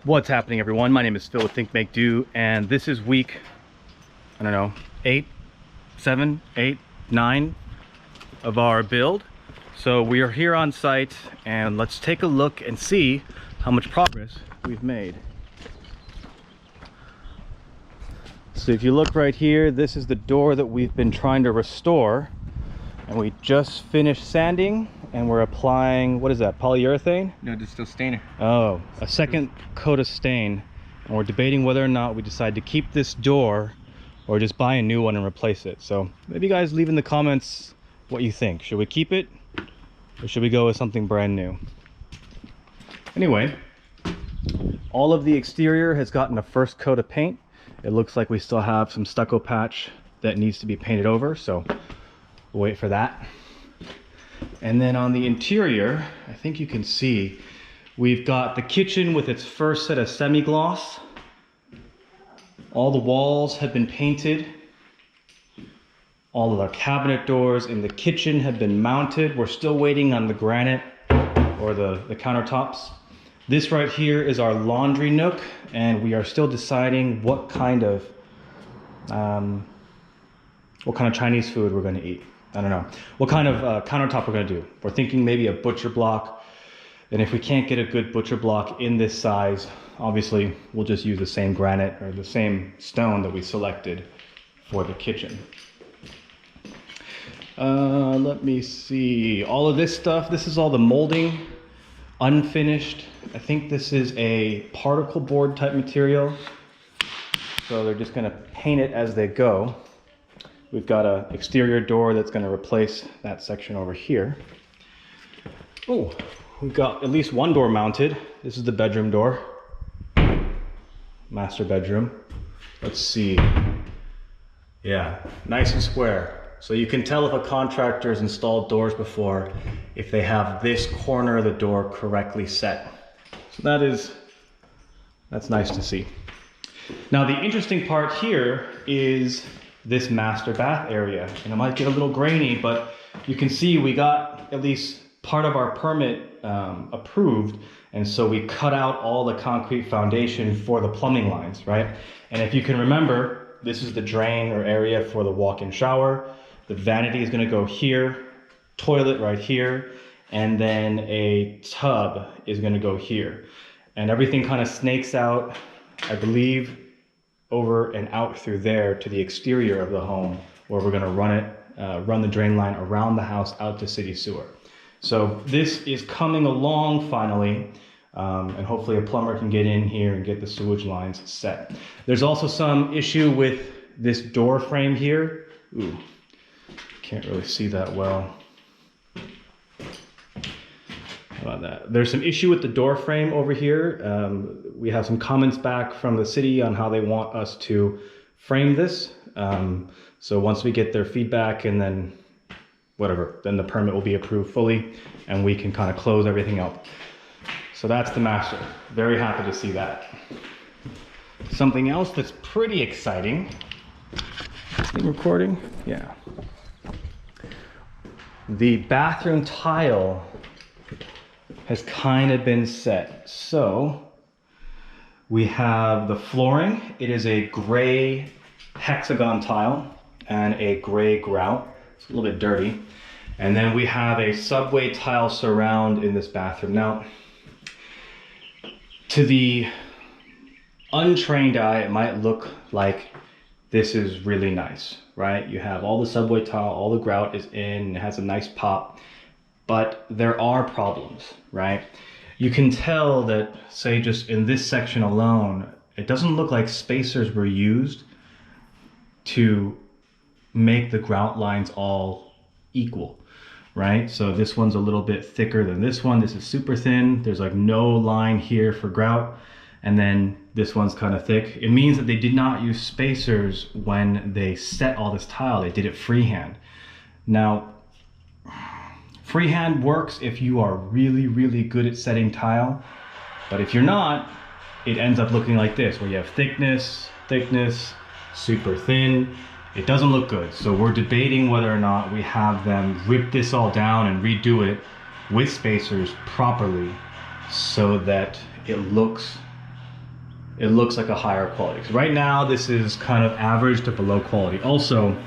What's happening, everyone? My name is Phil with Think Make Do, and this is week, I don't know, 8, 7, 8, 9 of our build. So we are here on site, and let's take a look and see how much progress we've made. So if you look right here, this is the door that we've been trying to restore, and we just finished sanding, and we're applying, what is that, polyurethane? No, it's still stainer. Oh, a second coat of stain, and we're debating whether or not we decide to keep this door or just buy a new one and replace it. So maybe you guys leave in the comments what you think. Should we keep it or should we go with something brand new? Anyway, all of the exterior has gotten a first coat of paint. It looks like we still have some stucco patch that needs to be painted over, so we'll wait for that. And then on the interior, I think you can see, we've got the kitchen with its first set of semi-gloss. All the walls have been painted. All of our cabinet doors in the kitchen have been mounted. We're still waiting on the granite or the countertops. This right here is our laundry nook, and we are still deciding what kind of Chinese food we're going to eat. I don't know what kind of countertop we're going to do. We're thinking maybe a butcher block, and if we can't get a good butcher block in this size, obviously we'll just use the same granite or the same stone that we selected for the kitchen. Let me see, all of this stuff, this is all the molding, unfinished. I think this is a particle board type material, so they're just going to paint it as they go. We've got an exterior door that's going to replace that section over here. Oh, we've got at least one door mounted. This is the bedroom door. Master bedroom. Let's see. Yeah, nice and square. So you can tell if a contractor's installed doors before if they have this corner of the door correctly set. So that's nice to see. Now the interesting part here is this master bath area, and it might get a little grainy, but you can see we got at least part of our permit approved, and so we cut out all the concrete foundation for the plumbing lines, right? And if you can remember, this is the drain or area for the walk-in shower. The vanity is going to go here, toilet right here, and then a tub is going to go here, and everything kind of snakes out, I believe, over and out through there to the exterior of the home, where we're going to run the drain line around the house out to city sewer. So this is coming along finally, and hopefully a plumber can get in here and get the sewage lines set. There's also some issue with this door frame here. Ooh, can't really see that well. How about that? There's some issue with the door frame over here. We have some comments back from the city on how they want us to frame this. So once we get their feedback, and then then the permit will be approved fully and we can kind of close everything up. So that's the master. Very happy to see that. Something else that's pretty exciting. Recording? Yeah. The bathroom tile has kind of been set. So we have the flooring. It is a gray hexagon tile and a gray grout. It's a little bit dirty. And then we have a subway tile surround in this bathroom. Now, to the untrained eye, it might look like this is really nice, right? You have all the subway tile, all the grout is in, it has a nice pop. But there are problems, right? You can tell that, say, just in this section alone, it doesn't look like spacers were used to make the grout lines all equal, right? So this one's a little bit thicker than this one. This is super thin. There's like no line here for grout. And then this one's kind of thick. It means that they did not use spacers when they set all this tile. They did it freehand. Now, freehand works if you are really, really good at setting tile, but if you're not, it ends up looking like this, where you have thickness, super thin. It doesn't look good. So we're debating whether or not we have them rip this all down and redo it with spacers properly so that it looks it looks like a higher quality. So right now, this is kind of average to below quality. Also,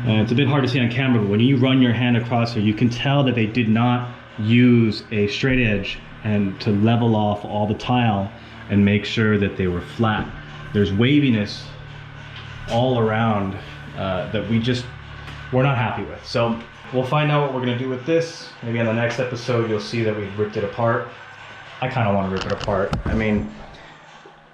it's a bit hard to see on camera, but when you run your hand across here, you can tell that they did not use a straight edge and to level off all the tile and make sure that they were flat. There's waviness all around that we're not happy with. So we'll find out what we're gonna do with this. Maybe on the next episode, you'll see that we've ripped it apart. I kind of want to rip it apart. I mean,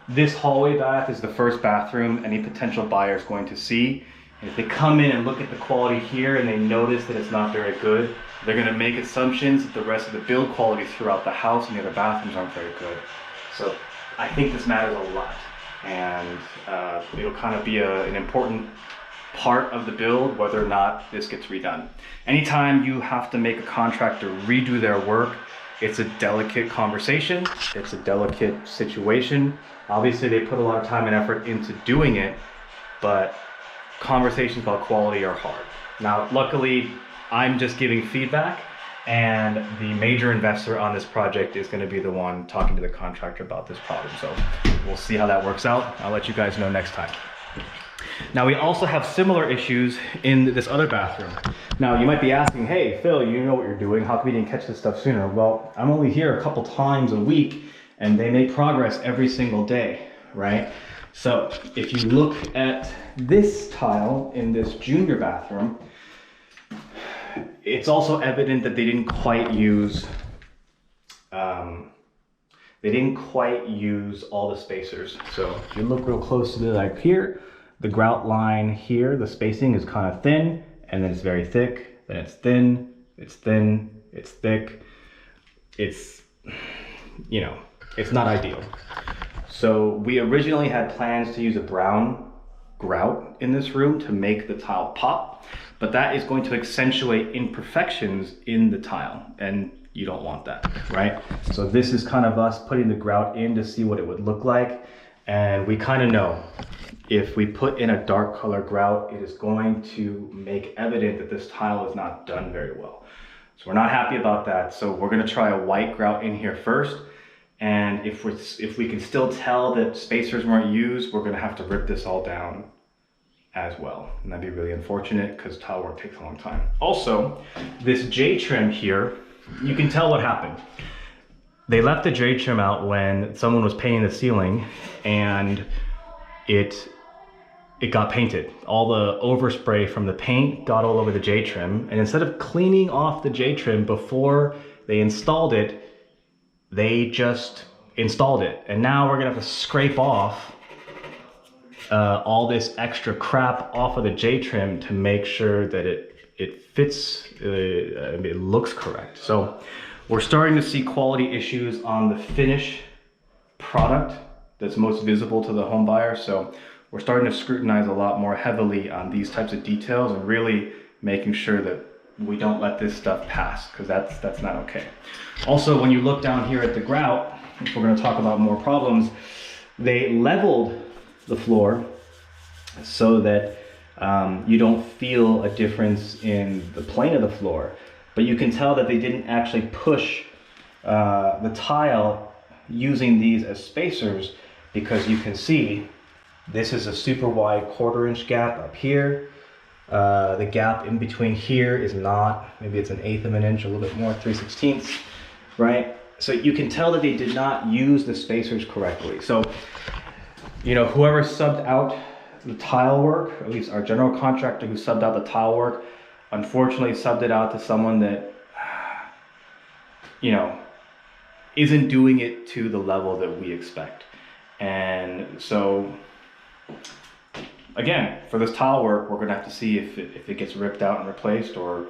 this hallway bath is the first bathroom any potential buyer is going to see. And if they come in and look at the quality here and they notice that it's not very good, they're gonna make assumptions that the rest of the build quality throughout the house and the other bathrooms aren't very good. So I think this matters a lot. And it'll kind of be an important part of the build, whether or not this gets redone. Anytime you have to make a contractor redo their work, it's a delicate conversation, it's a delicate situation. Obviously they put a lot of time and effort into doing it, but conversations about quality are hard. Now, luckily, I'm just giving feedback, and the major investor on this project is going to be the one talking to the contractor about this problem. So we'll see how that works out. I'll let you guys know next time. Now, we also have similar issues in this other bathroom. Now, you might be asking, hey, Phil, you know what you're doing. How come you didn't catch this stuff sooner? Well, I'm only here a couple times a week, and they make progress every single day, right? So if you look at this tile in this junior bathroom, it's also evident that they didn't quite use all the spacers. So if you look real close to like here, the grout line here, the spacing is kind of thin, and then it's very thick, then it's thin, it's thin, it's thick. It's, you know, it's not ideal. So we originally had plans to use a brown grout in this room to make the tile pop, but that is going to accentuate imperfections in the tile, and you don't want that, right? So this is kind of us putting the grout in to see what it would look like, and we kind of know if we put in a dark color grout, it is going to make evident that this tile is not done very well. So we're not happy about that, so we're going to try a white grout in here first. And if we can still tell that spacers weren't used, we're gonna have to rip this all down as well. And that'd be really unfortunate because tile work takes a long time. Also, this J-trim here, you can tell what happened. They left the J-trim out when someone was painting the ceiling, and it got painted. All the overspray from the paint got all over the J-trim, and instead of cleaning off the J-trim before they installed it, they just installed it. And now we're gonna have to scrape off all this extra crap off of the J-trim to make sure that it fits, it looks correct. So we're starting to see quality issues on the finish product that's most visible to the home buyer. So we're starting to scrutinize a lot more heavily on these types of details and really making sure that we don't let this stuff pass, because that's not okay. Also, when you look down here at the grout, if we're going to talk about more problems, they leveled the floor so that you don't feel a difference in the plane of the floor, but you can tell that they didn't actually push the tile using these as spacers, because you can see this is a super wide 1/4 inch gap up here. The gap in between here is not, maybe it's 1/8 of an inch, a little bit more, 3/16, right? So you can tell that they did not use the spacers correctly. So, you know, whoever subbed out the tile work, or at least our general contractor who subbed out the tile work, unfortunately subbed it out to someone that, you know, isn't doing it to the level that we expect. And so, again, for this tile work, we're gonna have to see if it gets ripped out and replaced, or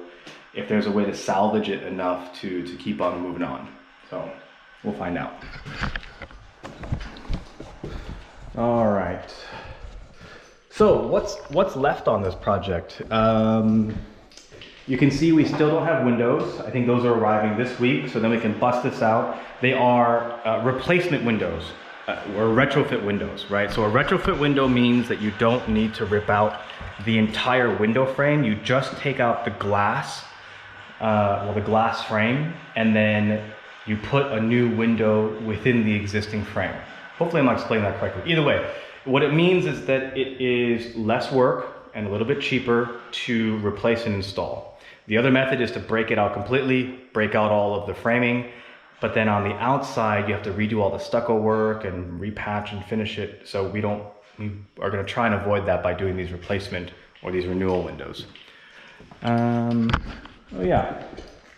if there's a way to salvage it enough to keep on moving on. So we'll find out. All right. So what's left on this project? You can see we still don't have windows. I think those are arriving this week, so then we can bust this out. They are replacement windows. Or retrofit windows, right? So a retrofit window means that you don't need to rip out the entire window frame. You just take out the glass, the glass frame, and then you put a new window within the existing frame. Hopefully I'm not explaining that correctly. Either way, what it means is that it is less work and a little bit cheaper to replace and install. The other method is to break it out completely, break out all of the framing, but then on the outside, you have to redo all the stucco work and repatch and finish it. So we are gonna try and avoid that by doing these replacement or these renewal windows. Oh yeah,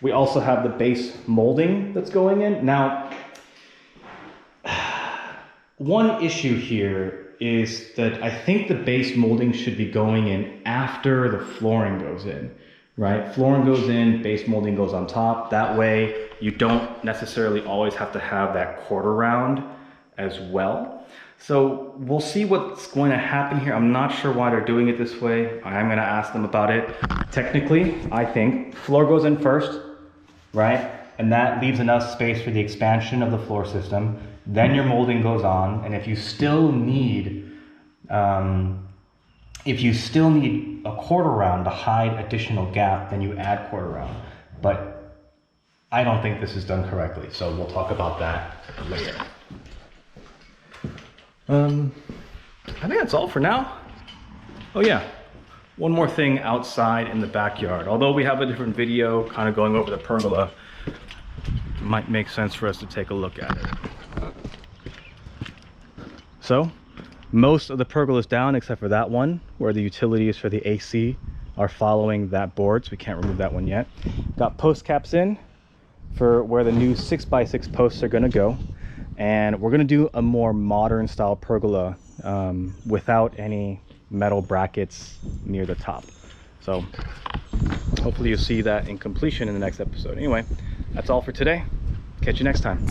we also have the base molding that's going in. Now, one issue here is that I think the base molding should be going in after the flooring goes in, right? Flooring goes in, base molding goes on top. That way you don't necessarily always have to have that quarter round as well. So we'll see what's going to happen here. I'm not sure why they're doing it this way. I'm going to ask them about it. Technically, I think floor goes in first, right? And that leaves enough space for the expansion of the floor system. Then your molding goes on, and if you still need a quarter round to hide additional gap, then you add quarter round. But I don't think this is done correctly, so we'll talk about that later. I think that's all for now. Oh yeah, one more thing outside in the backyard. Although we have a different video kind of going over the pergola, it might make sense for us to take a look at it. So, most of the pergola is down except for that one, where the utilities for the AC are following that board, so we can't remove that one yet. Got post caps in for where the new 6x6 posts are gonna go. And we're gonna do a more modern style pergola without any metal brackets near the top. So hopefully you'll see that in completion in the next episode. Anyway, that's all for today. Catch you next time.